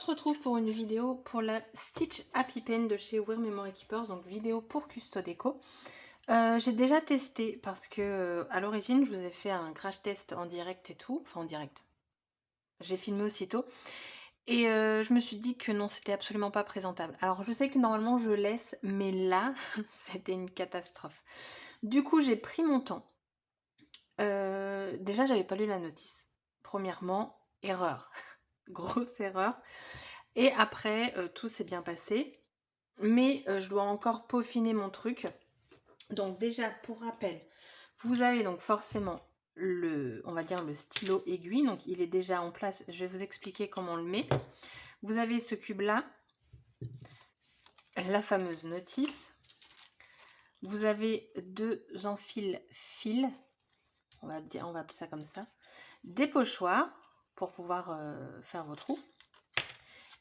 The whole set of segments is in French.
se retrouve pour une vidéo pour la Stitch Happy Pen de chez Wear Memory Keepers, donc vidéo pour Custodeco. J'ai déjà testé parce que à l'origine je vous ai fait un crash test en direct et tout, enfin en direct. J'ai filmé aussitôt et je me suis dit que non, c'était absolument pas présentable. Alors je sais que normalement je laisse, mais là c'était une catastrophe. Du coup j'ai pris mon temps. Déjà j'avais pas lu la notice. Premièrement, erreur, grosse erreur. Et après, tout s'est bien passé. Mais je dois encore peaufiner mon truc. Donc déjà, pour rappel, vous avez donc forcément on va dire le stylo aiguille. Donc il est déjà en place. Je vais vous expliquer comment on le met. Vous avez ce cube-là, la fameuse notice. Vous avez deux enfile-fils. On va appeler ça comme ça. Des pochoirs pour pouvoir faire vos trous.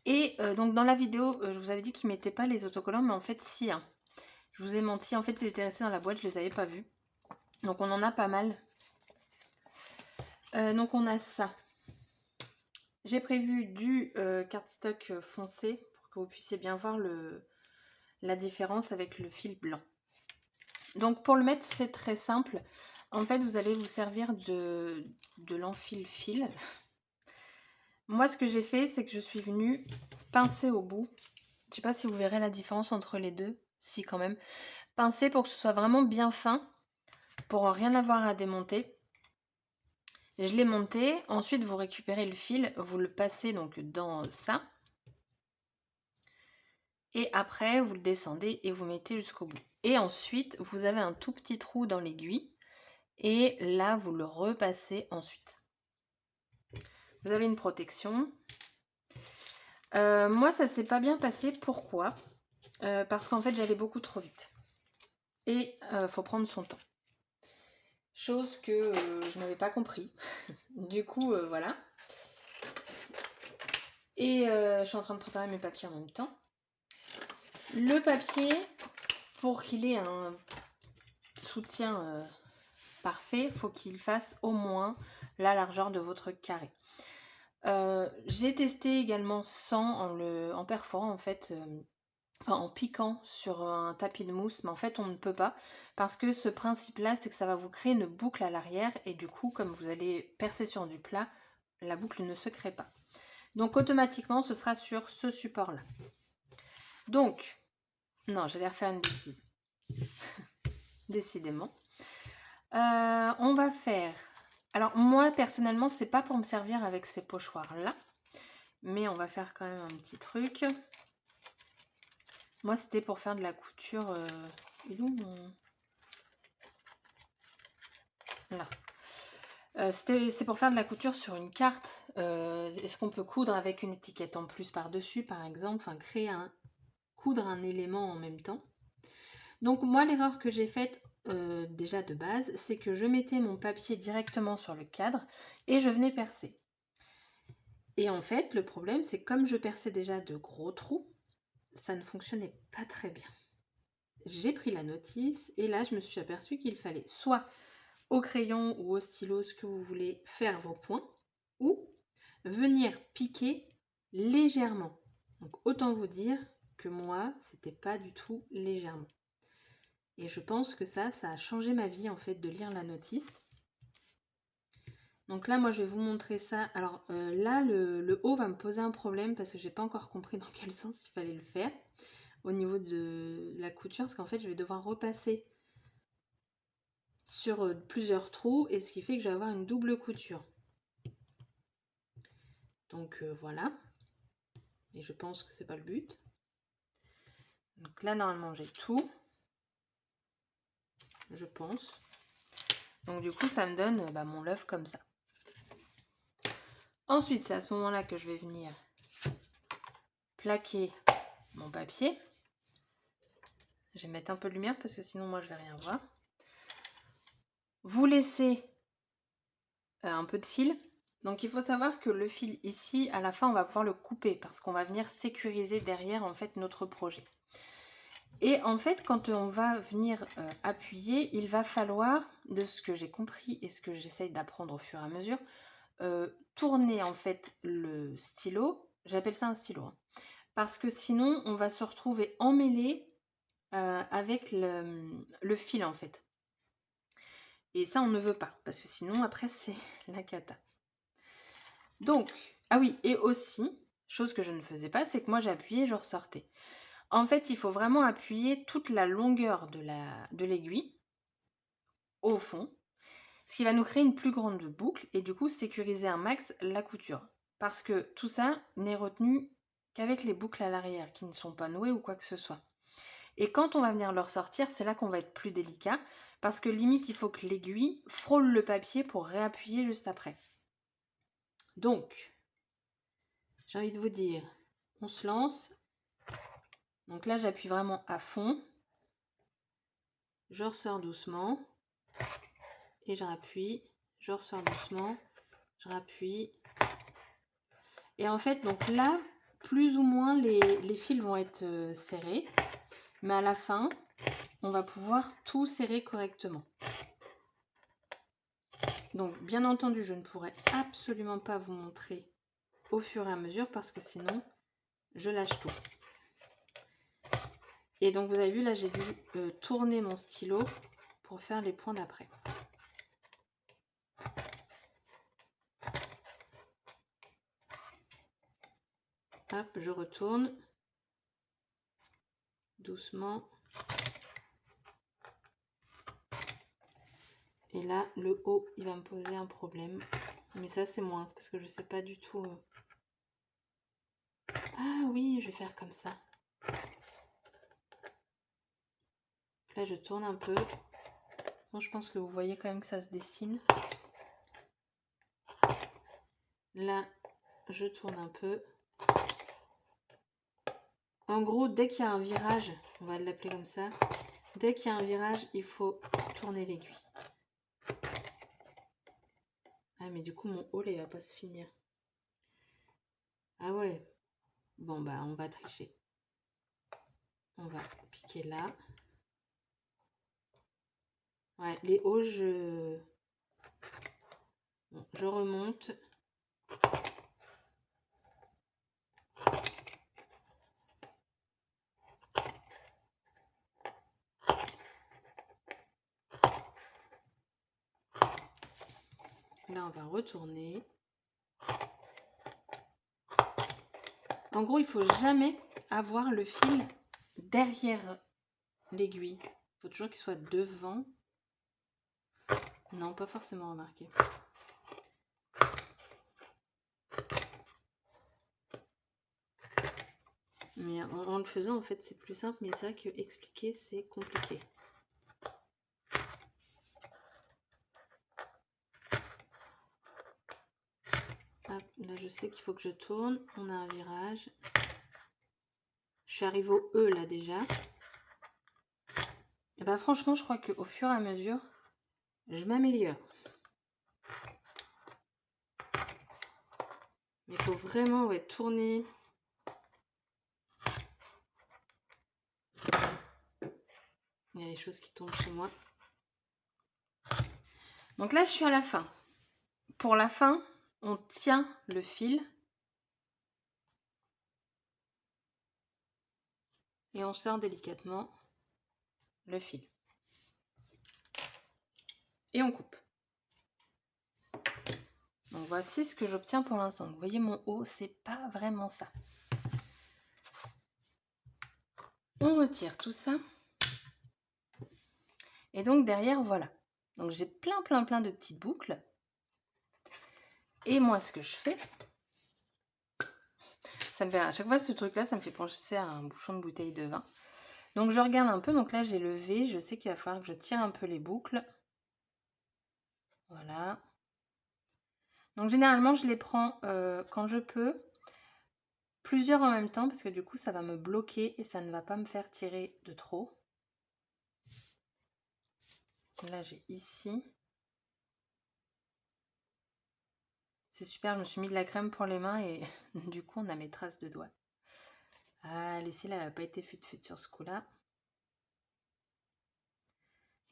Et donc dans la vidéo, je vous avais dit qu'ils ne mettaient pas les autocollants, mais en fait si. Hein. Je vous ai menti, en fait ils étaient restés dans la boîte, je les avais pas vus. Donc on en a pas mal. Donc on a ça. J'ai prévu du cardstock foncé pour que vous puissiez bien voir la différence avec le fil blanc. Donc pour le mettre, c'est très simple. En fait, vous allez vous servir de l'enfile-fil. Moi, ce que j'ai fait, c'est que je suis venue pincer au bout. Je sais pas si vous verrez la différence entre les deux. Si, quand même. Pincer pour que ce soit vraiment bien fin, pour rien avoir à démonter. Je l'ai monté. Ensuite, vous récupérez le fil, vous le passez donc dans ça. Et après, vous le descendez et vous mettez jusqu'au bout. Et ensuite, vous avez un tout petit trou dans l'aiguille. Et là, vous le repassez ensuite. Vous avez une protection. Moi, ça s'est pas bien passé. Pourquoi? Parce qu'en fait, j'allais beaucoup trop vite. Et faut prendre son temps. Chose que je n'avais pas compris. Du coup, voilà. Et je suis en train de préparer mes papiers en même temps. Le papier, pour qu'il ait un soutien parfait, il faut qu'il fasse au moins la largeur de votre carré. J'ai testé également sans en perforant en fait, enfin en piquant sur un tapis de mousse, mais en fait on ne peut pas parce que ce principe là c'est que ça va vous créer une boucle à l'arrière et du coup comme vous allez percer sur du plat, la boucle ne se crée pas. Donc automatiquement ce sera sur ce support là. Donc, non j'allais refaire une bêtise. Décidément. On va faire... Alors moi personnellement c'est pas pour me servir avec ces pochoirs là. Mais on va faire quand même un petit truc. Moi c'était pour faire de la couture... Il est où mon... Là. C'est pour faire de la couture sur une carte. Est-ce qu'on peut coudre avec une étiquette en plus par-dessus par exemple? Enfin coudre un élément en même temps. Donc moi l'erreur que j'ai faite déjà de base, c'est que je mettais mon papier directement sur le cadre et je venais percer. Et en fait le problème c'est que comme je perçais déjà de gros trous, ça ne fonctionnait pas très bien. J'ai pris la notice et là je me suis aperçue qu'il fallait soit au crayon ou au stylo, ce que vous voulez, faire vos points, ou venir piquer légèrement. Donc autant vous dire que moi c'était pas du tout légèrement. Et je pense que ça a changé ma vie en fait de lire la notice. Donc là moi je vais vous montrer ça. Alors là le haut va me poser un problème parce que j'ai pas encore compris dans quel sens il fallait le faire au niveau de la couture, parce qu'en fait je vais devoir repasser sur plusieurs trous et ce qui fait que je vais avoir une double couture. Donc voilà, et je pense que c'est pas le but. Donc là normalement j'ai tout, je pense. Donc du coup ça me donne mon leuf comme ça. Ensuite c'est à ce moment là que je vais venir plaquer mon papier. Je vais mettre un peu de lumière parce que sinon moi je vais rien voir. Vous laissez un peu de fil. Donc il faut savoir que le fil ici, à la fin on va pouvoir le couper parce qu'on va venir sécuriser derrière en fait notre projet. Et en fait quand on va venir appuyer, il va falloir, de ce que j'ai compris et ce que j'essaye d'apprendre au fur et à mesure, tourner en fait le stylo. J'appelle ça un stylo, hein. Parce que sinon, on va se retrouver emmêlé avec le fil en fait. Et ça, on ne veut pas, parce que sinon, après, c'est la cata. Donc, ah oui, et aussi, chose que je ne faisais pas, c'est que moi, j'appuyais, je ressortais. En fait, il faut vraiment appuyer toute la longueur de l'aiguille au fond, ce qui va nous créer une plus grande boucle et du coup sécuriser un max la couture. Parce que tout ça n'est retenu qu'avec les boucles à l'arrière qui ne sont pas nouées ou quoi que ce soit. Et quand on va venir le ressortir, c'est là qu'on va être plus délicat parce que limite il faut que l'aiguille frôle le papier pour réappuyer juste après. Donc, j'ai envie de vous dire, on se lance. Donc là j'appuie vraiment à fond. Je ressors doucement. Et je rappuie, je ressors doucement, je rappuie. Et en fait, donc là, plus ou moins les fils vont être serrés, mais à la fin, on va pouvoir tout serrer correctement. Donc, bien entendu, je ne pourrai absolument pas vous montrer au fur et à mesure parce que sinon, je lâche tout. Et donc, vous avez vu, là, j'ai dû tourner mon stylo pour faire les points d'après. Hop, je retourne doucement. Et là, le haut, il va me poser un problème. Mais ça, c'est moins, parce que je sais pas du tout. Ah oui, je vais faire comme ça. Là, je tourne un peu. Bon, je pense que vous voyez quand même que ça se dessine. Là, je tourne un peu. En gros, dès qu'il y a un virage, on va l'appeler comme ça. Dès qu'il y a un virage, il faut tourner l'aiguille. Ah, mais du coup, mon haut, il va pas se finir. Ah ouais. Bon, bah, on va tricher. On va piquer là. Ouais, les hauts, bon, je remonte. Là, on va retourner. En gros, il faut jamais avoir le fil derrière l'aiguille. Il faut toujours qu'il soit devant. Non, pas forcément remarqué. Mais en le faisant, en fait, c'est plus simple. Mais c'est vrai que expliquer, c'est compliqué. Hop, là, je sais qu'il faut que je tourne. On a un virage. Je suis arrivée au E, là, déjà. Et bah, franchement, je crois qu'au fur et à mesure, je m'améliore. Mais il faut vraiment tourner. Il y a des choses qui tombent chez moi. Donc là, je suis à la fin. Pour la fin, on tient le fil. Et on sort délicatement le fil. Et on coupe. Donc voici ce que j'obtiens pour l'instant. Vous voyez mon haut, c'est pas vraiment ça. On retire tout ça. Et donc derrière, voilà. Donc j'ai plein de petites boucles. Et moi, ce que je fais, ça me fait à chaque fois ce truc-là, ça me fait penser à un bouchon de bouteille de vin. Donc je regarde un peu. Donc là, j'ai levé. Je sais qu'il va falloir que je tire un peu les boucles. Voilà. Donc généralement, je les prends quand je peux. Plusieurs en même temps parce que du coup, ça va me bloquer et ça ne va pas me faire tirer de trop. Là, j'ai ici. C'est super, je me suis mis de la crème pour les mains et du coup, on a mes traces de doigts. Ah, Lucille, elle n'a pas été fut sur ce coup-là.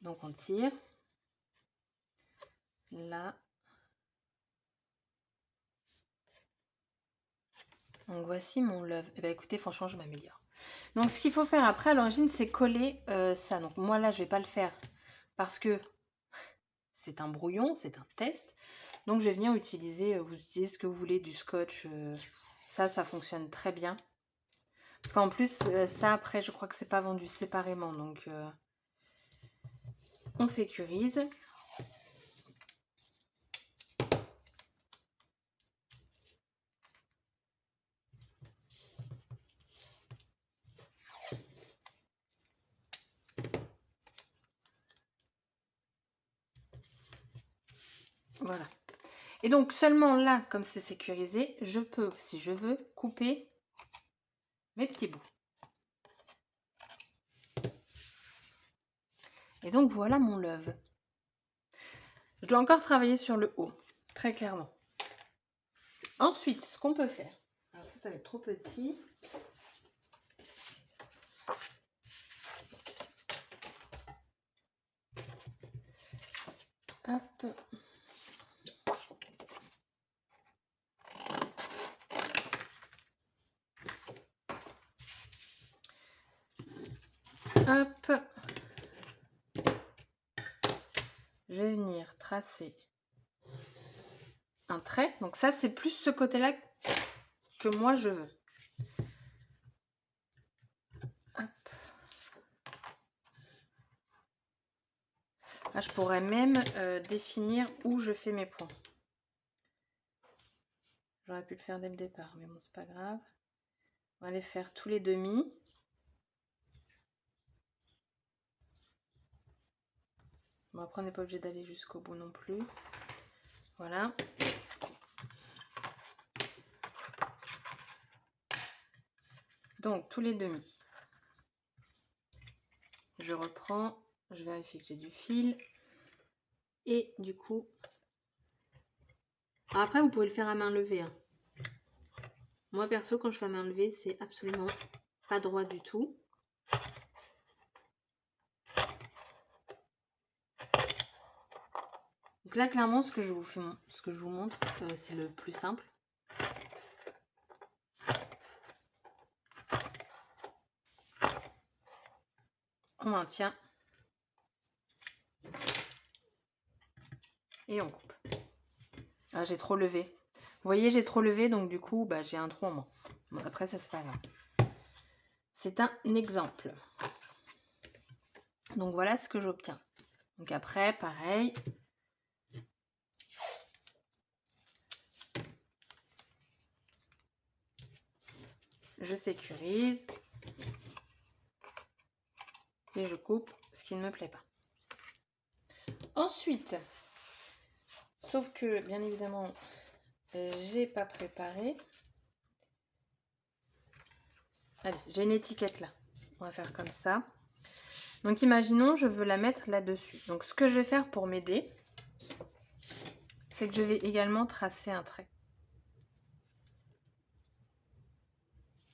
Donc, on tire. Là. Donc voici mon love. Et bah écoutez, franchement, je m'améliore. Donc ce qu'il faut faire après à l'origine, c'est coller ça. Donc moi là, je vais pas le faire parce que c'est un brouillon, c'est un test. Donc je vais venir utiliser, vous utilisez ce que vous voulez, du scotch. Ça fonctionne très bien. Parce qu'en plus, ça après, je crois que c'est pas vendu séparément. Donc on sécurise. Voilà. Et donc seulement là, comme c'est sécurisé, je peux, si je veux, couper mes petits bouts. Et donc voilà mon love. Je dois encore travailler sur le haut, très clairement. Ensuite, ce qu'on peut faire, alors ça va être trop petit. Hop. Hop. Je vais venir tracer un trait. Donc ça, c'est plus ce côté-là que moi je veux. Hop. Là, je pourrais même définir où je fais mes points. J'aurais pu le faire dès le départ, mais bon, c'est pas grave. On va les faire tous les demi. Bon, après, on n'est pas obligé d'aller jusqu'au bout non plus. Voilà. Donc, tous les demi. Je reprends, je vérifie que j'ai du fil. Et du coup... Après, vous pouvez le faire à main levée. Hein. Moi, perso, quand je fais à main levée, c'est absolument pas droit du tout. Donc là, clairement, ce que je vous montre, c'est le plus simple. On maintient. Et on coupe. Ah, j'ai trop levé. Vous voyez, j'ai trop levé, donc du coup, bah, j'ai un trou en moins. Bon, après, ça, c'est pas grave. C'est un exemple. Donc voilà ce que j'obtiens. Donc après, pareil. Je sécurise. Et je coupe ce qui ne me plaît pas. Ensuite, sauf que, bien évidemment, j'ai pas préparé. Allez, j'ai une étiquette là. On va faire comme ça. Donc imaginons, je veux la mettre là-dessus. Donc ce que je vais faire pour m'aider, c'est que je vais également tracer un trait.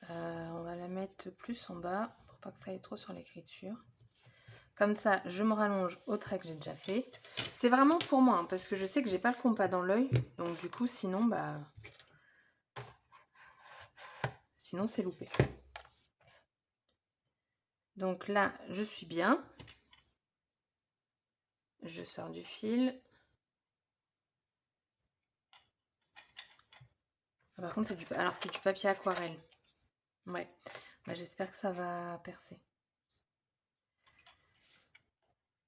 On va la mettre plus en bas pour pas que ça aille trop sur l'écriture. Comme ça, je me rallonge au trait que j'ai déjà fait. C'est vraiment pour moi, hein, parce que je sais que j'ai pas le compas dans l'œil. Donc du coup, sinon, bah... Sinon, c'est loupé. Donc là, je suis bien. Je sors du fil. Ah, par contre, c'est du papier aquarelle. Ouais. Bah, j'espère que ça va percer.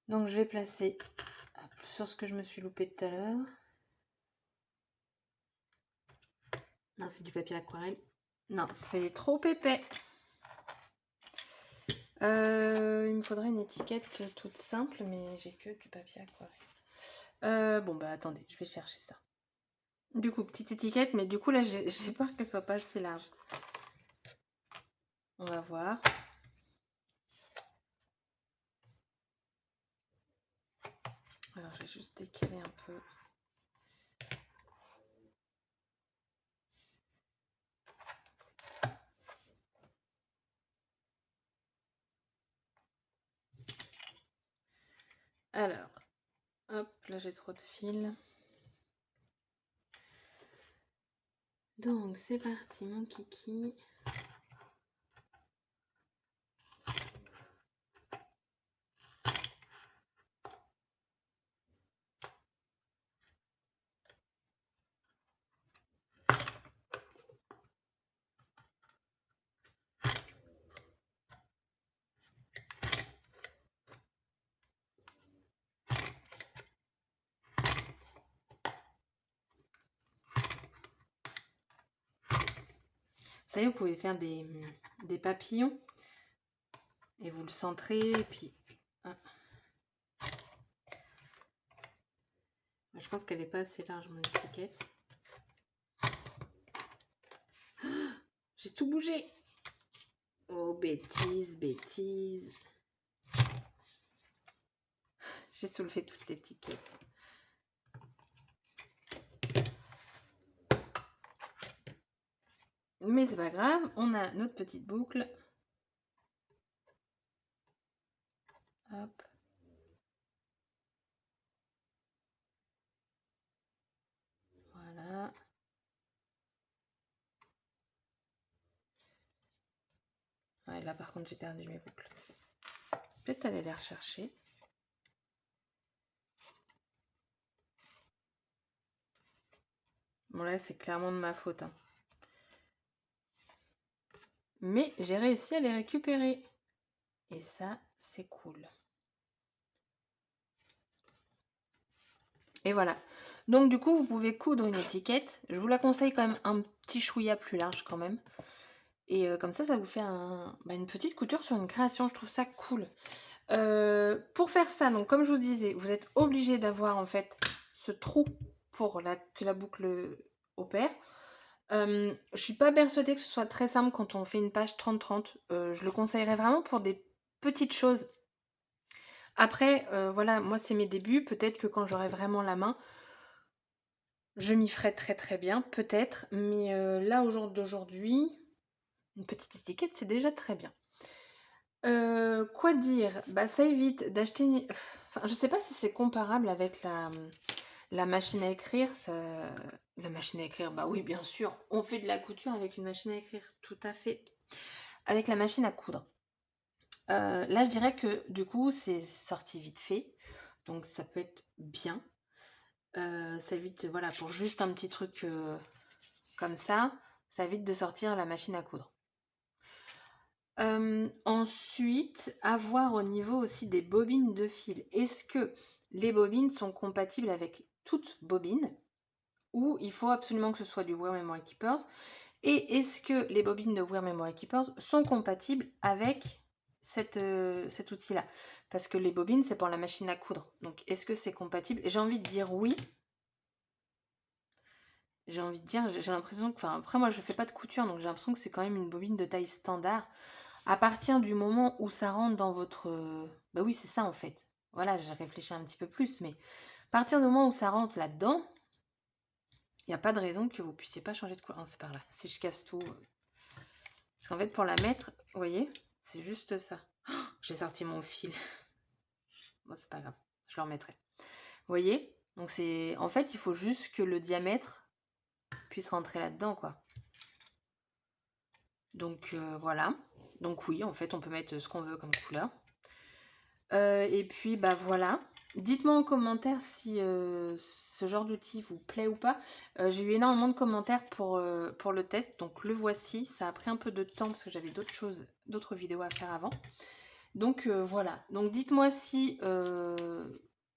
Donc, je vais placer sur ce que je me suis loupé tout à l'heure. Non, c'est du papier aquarelle. Non, c'est trop épais. Il me faudrait une étiquette toute simple, mais j'ai que du papier aquarelle. Bon, bah attendez, je vais chercher ça. Du coup, petite étiquette, mais du coup, là, j'ai peur qu'elle soit pas assez large. On va voir. Alors, je vais juste décaler un peu. Alors, hop, là, j'ai trop de fil. Donc c'est parti mon kiki. Vous savez, vous pouvez faire des papillons et vous le centrez et puis... Ah. Je pense qu'elle n'est pas assez large mon étiquette. J'ai tout bougé. Oh, bêtise, bêtise. J'ai soulevé toute l'étiquette. Mais c'est pas grave, on a notre petite boucle. Hop. Voilà. Ouais, là par contre j'ai perdu mes boucles. Peut-être aller les rechercher. Bon là c'est clairement de ma faute. Hein. Mais j'ai réussi à les récupérer. Et ça, c'est cool. Et voilà. Donc du coup, vous pouvez coudre une étiquette. Je vous la conseille quand même un petit chouïa plus large quand même. Et comme ça vous fait une petite couture sur une création. Je trouve ça cool. Pour faire ça, donc comme je vous disais, vous êtes obligé d'avoir en fait ce trou pour que la boucle opère. Je suis pas persuadée que ce soit très simple quand on fait une page 30-30. Je le conseillerais vraiment pour des petites choses. Après, voilà, moi c'est mes débuts. Peut-être que quand j'aurai vraiment la main, je m'y ferai très très bien, peut-être. Mais là, au jour d'aujourd'hui, une petite étiquette, c'est déjà très bien. Quoi dire? Bah, ça évite d'acheter... Enfin, je sais pas si c'est comparable avec la machine à écrire. La machine à écrire, bah oui, bien sûr. On fait de la couture avec une machine à écrire, tout à fait. Avec la machine à coudre. Là, je dirais que du coup, c'est sorti vite fait. Donc, ça peut être bien. Ça évite, voilà, pour juste un petit truc comme ça évite de sortir la machine à coudre. Ensuite, avoir au niveau aussi des bobines de fil. Est-ce que les bobines sont compatibles avec toute bobine ou il faut absolument que ce soit du Wear Memory Keepers? Et est-ce que les bobines de Wear Memory Keepers sont compatibles avec cet outil-là? Parce que les bobines, c'est pour la machine à coudre. Donc, est-ce que c'est compatible? J'ai envie de dire oui. J'ai envie de dire, j'ai l'impression que... Enfin, après, moi, je fais pas de couture, donc j'ai l'impression que c'est quand même une bobine de taille standard. À partir du moment où ça rentre dans votre... Bah oui, c'est ça, en fait. Voilà, j'ai réfléchi un petit peu plus, mais à partir du moment où ça rentre là-dedans, il n'y a pas de raison que vous puissiez pas changer de couleur. C'est par là. Si je casse tout... Parce qu'en fait, pour la mettre, vous voyez, c'est juste ça. Oh, j'ai sorti mon fil. Bon, c'est pas grave, je le remettrai. Vous voyez? Donc c'est... En fait, il faut juste que le diamètre puisse rentrer là-dedans, quoi. Donc voilà. Donc oui, en fait, on peut mettre ce qu'on veut comme couleur. Et puis, bah voilà. Dites-moi en commentaire si ce genre d'outil vous plaît ou pas. J'ai eu énormément de commentaires pour le test, donc le voici. Ça a pris un peu de temps parce que j'avais d'autres vidéos à faire avant. Donc voilà. Donc dites-moi si...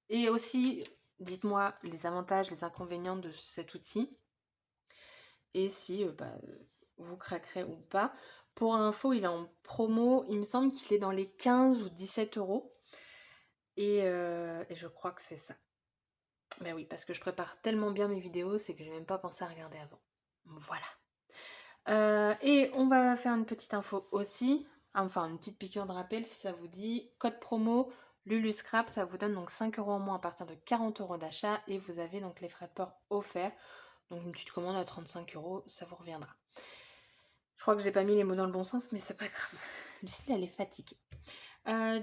et aussi, dites-moi les avantages, les inconvénients de cet outil. Et si vous craquerez ou pas. Pour info, il est en promo. Il me semble qu'il est dans les 15 ou 17 euros. Et je crois que c'est ça. Mais oui, parce que je prépare tellement bien mes vidéos, c'est que j'ai même pas pensé à regarder avant. Voilà. Et on va faire une petite info aussi. Enfin, une petite piqûre de rappel si ça vous dit. Code promo LuluScrap, ça vous donne donc 5 euros en moins à partir de 40 euros d'achat. Et vous avez donc les frais de port offerts. Donc une petite commande à 35 euros, ça vous reviendra. Je crois que j'ai pas mis les mots dans le bon sens, mais c'est pas grave. Lucille, elle est fatiguée.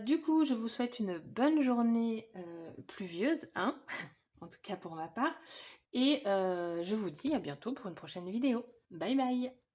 Du coup, je vous souhaite une bonne journée pluvieuse, hein. en tout cas pour ma part. Et je vous dis à bientôt pour une prochaine vidéo. Bye bye!